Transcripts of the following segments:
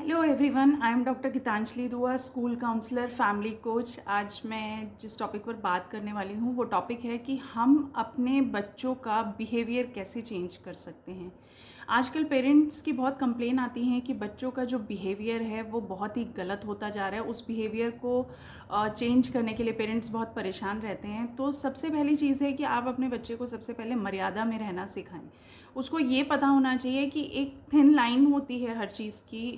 Hello everyone, I am doctor Geetanjali Dua, school counsellor, family coach. आज मैं जिस टॉपिक पर बात करने वाली हूँ वो टॉपिक है कि हम अपने बच्चों का बिहेवियर कैसे चेंज कर सकते हैं। आजकल पेरेंट्स की बहुत कंप्लेन आती हैं कि बच्चों का जो बिहेवियर है वो बहुत ही गलत होता जा रहा है। उस बिहेवियर को चेंज करने के लिए पेरेंट्स बहुत परेशान रहते हैं। तो सबसे पहली चीज़ है कि आप अपने बच्चे को सबसे पहले मर्यादा में रहना सिखाएं। उसको ये पता होना चाहिए कि एक थिन लाइन होती है हर चीज़ की,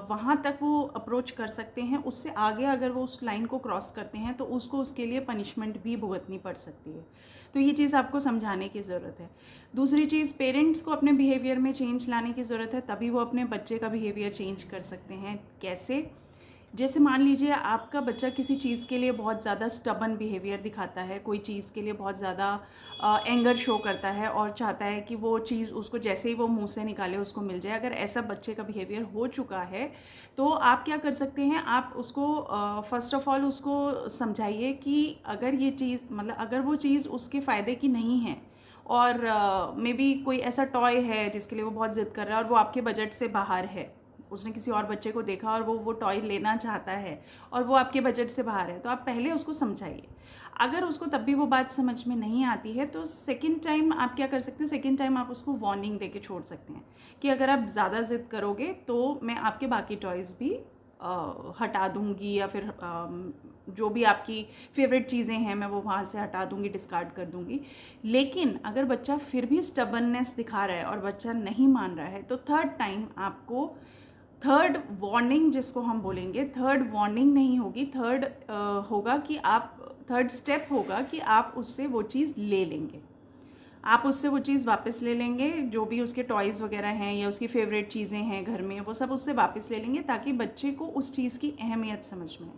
वहाँ तक वो अप्रोच कर सकते हैं। उससे आगे अगर वो उस लाइन को क्रॉस करते हैं तो उसको उसके लिए पनिशमेंट भी भुगतनी पड़ सकती है। तो ये चीज़ आपको समझाने की ज़रूरत है। दूसरी चीज़, पेरेंट्स को अपने बिहेवियर में चेंज लाने की ज़रूरत है, तभी वो अपने बच्चे का बिहेवियर चेंज कर सकते हैं। कैसे? जैसे मान लीजिए आपका बच्चा किसी चीज़ के लिए बहुत ज़्यादा स्टबन बिहेवियर दिखाता है, कोई चीज़ के लिए बहुत ज़्यादा एंगर शो करता है और चाहता है कि वो चीज़ उसको जैसे ही वो मुंह से निकाले उसको मिल जाए। अगर ऐसा बच्चे का बिहेवियर हो चुका है तो आप क्या कर सकते हैं, आप उसको फ़र्स्ट ऑफ़ ऑल उसको समझाइए कि अगर ये चीज़ मतलब अगर वो चीज़ उसके फ़ायदे की नहीं है और मे बी कोई ऐसा टॉय है जिसके लिए वो बहुत ज़िद कर रहा है और वो आपके बजट से बाहर है, उसने किसी और बच्चे को देखा और वो टॉय लेना चाहता है और वो आपके बजट से बाहर है, तो आप पहले उसको समझाइए। अगर उसको तब भी वो बात समझ में नहीं आती है तो सेकंड टाइम आप क्या कर सकते हैं, सेकंड टाइम आप उसको वार्निंग दे के छोड़ सकते हैं कि अगर आप ज़्यादा ज़िद करोगे तो मैं आपके बाकी टॉयज़ भी हटा दूंगी, या फिर जो भी आपकी फेवरेट चीज़ें हैं मैं वो वहाँ से हटा दूंगी, डिस्कार्ड कर दूंगी। लेकिन अगर बच्चा फिर भी स्टबननेस दिखा रहा है और बच्चा नहीं मान रहा है तो थर्ड टाइम आपको थर्ड वार्निंग, जिसको हम बोलेंगे, थर्ड वार्निंग नहीं होगी, थर्ड होगा कि आप थर्ड स्टेप होगा कि आप उससे वो चीज़ ले लेंगे। आप उससे वो चीज़ वापस ले लेंगे, जो भी उसके टॉयज़ वगैरह हैं या उसकी फेवरेट चीज़ें हैं घर में वो सब उससे वापस ले लेंगे, ताकि बच्चे को उस चीज़ की अहमियत समझ में आए।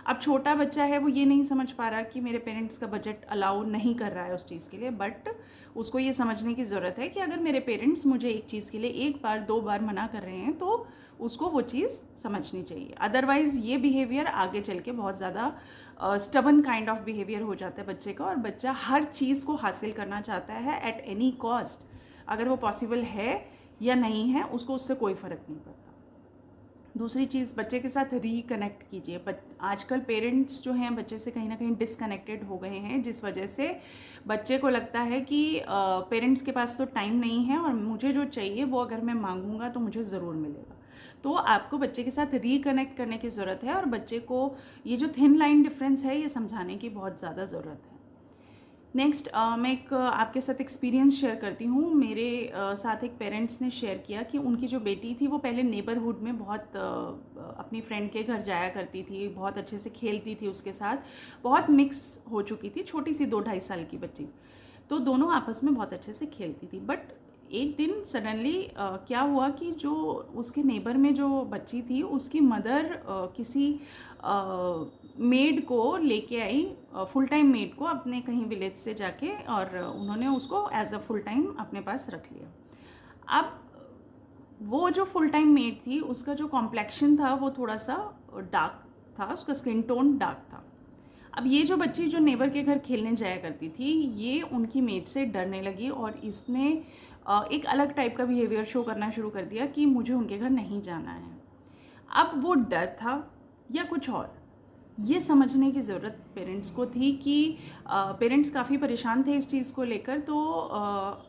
अब छोटा बच्चा है, वो ये नहीं समझ पा रहा कि मेरे पेरेंट्स का बजट अलाउ नहीं कर रहा है उस चीज़ के लिए, बट उसको ये समझने की ज़रूरत है कि अगर मेरे पेरेंट्स मुझे एक चीज़ के लिए एक बार दो बार मना कर रहे हैं तो उसको वो चीज़ समझनी चाहिए। अदरवाइज़ ये बिहेवियर आगे चल के बहुत ज़्यादा स्टबन काइंड ऑफ बिहेवियर हो जाता है बच्चे का, और बच्चा हर चीज़ को हासिल करना चाहता है एट एनी कॉस्ट। अगर वो पॉसिबल है या नहीं है उसको उससे कोई फ़र्क नहीं पड़ता। दूसरी चीज़, बच्चे के साथ रिकनेक्ट कीजिए। आजकल पेरेंट्स जो हैं बच्चे से कहीं ना कहीं डिसकनेक्टेड हो गए हैं, जिस वजह से बच्चे को लगता है कि पेरेंट्स के पास तो टाइम नहीं है और मुझे जो चाहिए वो अगर मैं मांगूंगा तो मुझे ज़रूर मिलेगा। तो आपको बच्चे के साथ रिकनेक्ट करने की ज़रूरत है और बच्चे को ये जो थिन लाइन डिफरेंस है ये समझाने की बहुत ज़्यादा ज़रूरत है। नेक्स्ट, मैं एक आपके साथ एक्सपीरियंस शेयर करती हूँ। मेरे साथ एक पेरेंट्स ने शेयर किया कि उनकी जो बेटी थी वो पहले नेबरहुड में बहुत अपनी फ्रेंड के घर जाया करती थी, बहुत अच्छे से खेलती थी उसके साथ, बहुत मिक्स हो चुकी थी, छोटी सी 2-2.5 साल की बच्ची, तो दोनों आपस में बहुत अच्छे से खेलती थी। बट एक दिन सडनली क्या हुआ कि जो उसके नेबर में जो बच्ची थी उसकी मदर किसी मेड को लेके आई, फुल टाइम मेड को अपने कहीं विलेज से जाके, और उन्होंने उसको एज अ फुल टाइम अपने पास रख लिया। अब वो जो फुल टाइम मेड थी उसका जो कॉम्प्लेक्शन था वो थोड़ा सा डार्क था, उसका स्किन टोन डार्क था। अब ये जो बच्ची जो नेबर के घर खेलने जाया करती थी ये उनकी मेड से डरने लगी और इसने एक अलग टाइप का बिहेवियर शो करना शुरू कर दिया कि मुझे उनके घर नहीं जाना है। अब वो डर था या कुछ और, ये समझने की ज़रूरत पेरेंट्स को थी कि पेरेंट्स काफ़ी परेशान थे इस चीज़ को लेकर। तो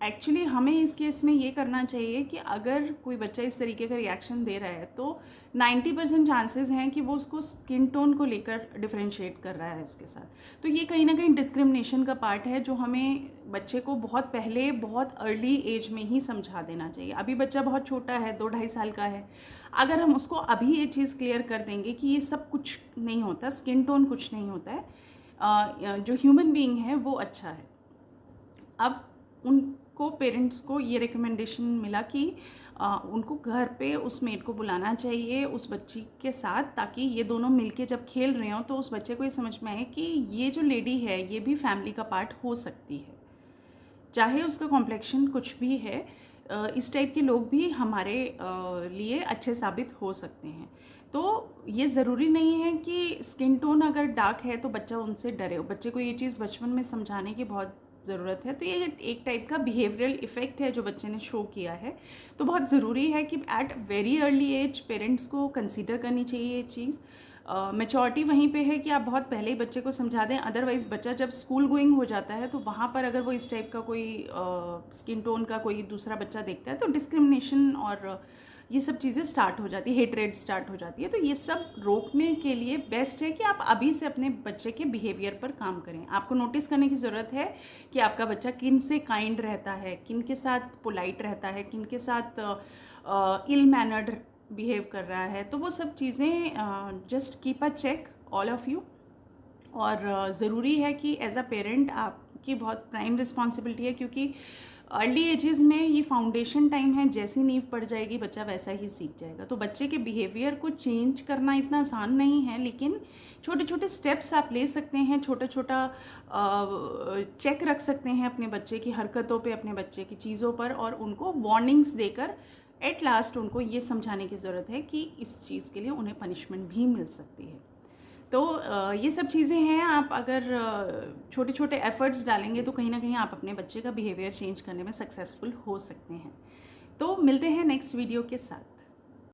एक्चुअली हमें इस केस में ये करना चाहिए कि अगर कोई बच्चा इस तरीके का रिएक्शन दे रहा है तो 90% चांसेस हैं कि वो उसको स्किन टोन को लेकर डिफरेंशिएट कर रहा है उसके साथ। तो ये कहीं ना कहीं डिस्क्रिमिनेशन का पार्ट है जो हमें बच्चे को बहुत पहले, बहुत अर्ली एज में ही समझा देना चाहिए। अभी बच्चा बहुत छोटा है, 2-2.5 साल का है। अगर हम उसको अभी ये चीज़ क्लियर कर देंगे कि ये सब कुछ नहीं होता, स्किन टोन कुछ नहीं होता है, जो ह्यूमन बीइंग है वो अच्छा है। अब उनको पेरेंट्स को ये रिकमेंडेशन मिला कि उनको घर पे उस मेड को बुलाना चाहिए उस बच्ची के साथ, ताकि ये दोनों मिलके जब खेल रहे हों तो उस बच्चे को ये समझ में आए कि ये जो लेडी है ये भी फैमिली का पार्ट हो सकती है, चाहे उसका कॉम्प्लेक्शन कुछ भी है। इस टाइप के लोग भी हमारे लिए अच्छे साबित हो सकते हैं। तो ये ज़रूरी नहीं है कि स्किन टोन अगर डार्क है तो बच्चा उनसे डरे। बच्चे को ये चीज़ बचपन में समझाने की बहुत ज़रूरत है। तो ये एक टाइप का बिहेवियरल इफ़ेक्ट है जो बच्चे ने शो किया है। तो बहुत ज़रूरी है कि at very early age parents को कंसीडर करनी चाहिए ये चीज़। मैच्योरिटी वहीं पे है कि आप बहुत पहले ही बच्चे को समझा दें, अदरवाइज़ बच्चा जब स्कूल गोइंग हो जाता है तो वहाँ पर अगर वो इस टाइप का कोई स्किन टोन का कोई दूसरा बच्चा देखता है तो डिस्क्रिमिनेशन और ये सब चीज़ें स्टार्ट हो जाती है, हेट्रेड स्टार्ट हो जाती है। तो ये सब रोकने के लिए बेस्ट है कि आप अभी से अपने बच्चे के बिहेवियर पर काम करें। आपको नोटिस करने की ज़रूरत है कि आपका बच्चा किन से काइंड रहता है, किन के साथ पोलाइट रहता है, किन के साथ इल मैनर्ड बिहेव कर रहा है। तो वो सब चीज़ें just keep a check all of you. और ज़रूरी है कि एज अ पेरेंट आपकी बहुत प्राइम रिस्पॉन्सिबिलिटी है, क्योंकि अर्ली एजेस में ये फाउंडेशन टाइम है, जैसी नींव पड़ जाएगी बच्चा वैसा ही सीख जाएगा। तो बच्चे के बिहेवियर को चेंज करना इतना आसान नहीं है, लेकिन छोटे छोटे स्टेप्स आप ले सकते हैं, छोटा छोटा चेक रख सकते हैं अपने बच्चे की हरकतों पे, अपने बच्चे की चीज़ों पर, और उनको वार्निंग्स देकर एट लास्ट उनको ये समझाने की ज़रूरत है कि इस चीज़ के लिए उन्हें पनिशमेंट भी मिल सकती है। तो ये सब चीज़ें हैं, आप अगर छोटे छोटे एफर्ट्स डालेंगे तो कहीं ना कहीं आप अपने बच्चे का बिहेवियर चेंज करने में सक्सेसफुल हो सकते हैं। तो मिलते हैं नेक्स्ट वीडियो के साथ।